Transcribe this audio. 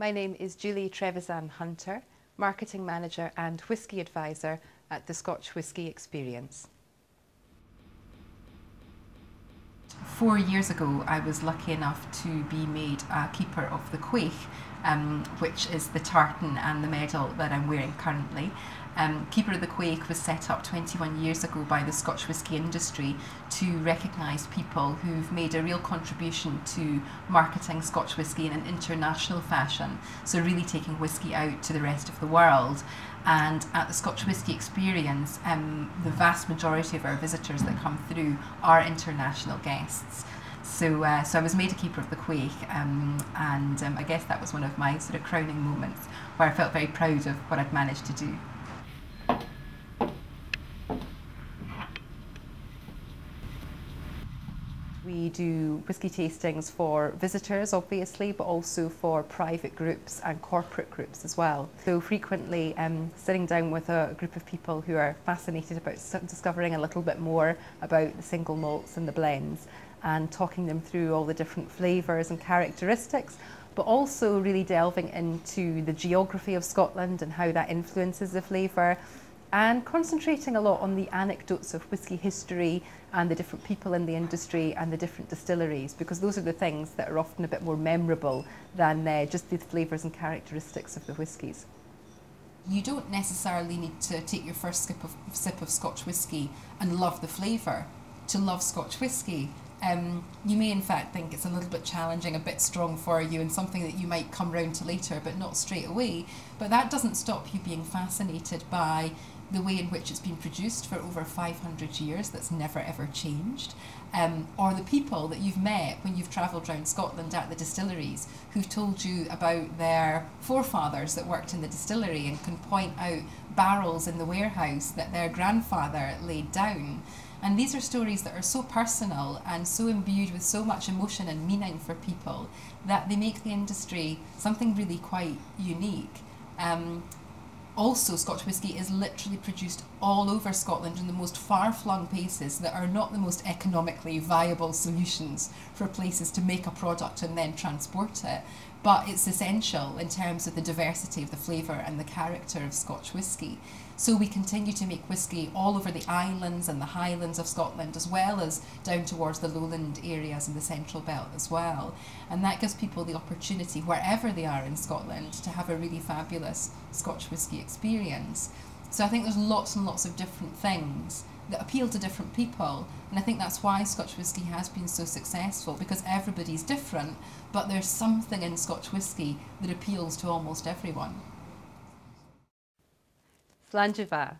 My name is Julie Trevisan-Hunter, Marketing Manager and Whisky Advisor at the Scotch Whisky Experience. 4 years ago, I was lucky enough to be made a keeper of the Quaich, which is the tartan and the medal that I'm wearing currently. Keeper of the Quaich was set up 21 years ago by the Scotch whisky industry to recognise people who've made a real contribution to marketing Scotch whisky in an international fashion, so really taking whisky out to the rest of the world. And at the Scotch Whisky Experience, the vast majority of our visitors that come through are international guests. So I was made a keeper of the Quaich, and I guess that was one of my sort of crowning moments where I felt very proud of what I'd managed to do. We do whisky tastings for visitors, obviously, but also for private groups and corporate groups as well. So frequently sitting down with a group of people who are fascinated about discovering a little bit more about the single malts and the blends, and talking them through all the different flavours and characteristics, but also really delving into the geography of Scotland and how that influences the flavour, and concentrating a lot on the anecdotes of whisky history and the different people in the industry and the different distilleries, because those are the things that are often a bit more memorable than just the flavours and characteristics of the whiskies. You don't necessarily need to take your first sip of Scotch whisky and love the flavour to love Scotch whisky. You may in fact think it's a little bit challenging, a bit strong for you, and something that you might come round to later but not straight away, but that doesn't stop you being fascinated by the way in which it's been produced for over 500 years, that's never ever changed, or the people that you've met when you've travelled around Scotland at the distilleries who've told you about their forefathers that worked in the distillery and can point out barrels in the warehouse that their grandfather laid down. And these are stories that are so personal and so imbued with so much emotion and meaning for people that they make the industry something really quite unique. Also, Scotch whisky is literally produced all over Scotland in the most far-flung places that are not the most economically viable solutions for places to make a product and then transport it. But it's essential in terms of the diversity of the flavour and the character of Scotch whisky. So we continue to make whisky all over the islands and the highlands of Scotland, as well as down towards the lowland areas and the central belt as well. And that gives people the opportunity, wherever they are in Scotland, to have a really fabulous Scotch whisky experience. So I think there's lots and lots of different things that appeal to different people, and I think that's why Scotch whisky has been so successful, because everybody's different, but there's something in Scotch whisky that appeals to almost everyone. Slanjava.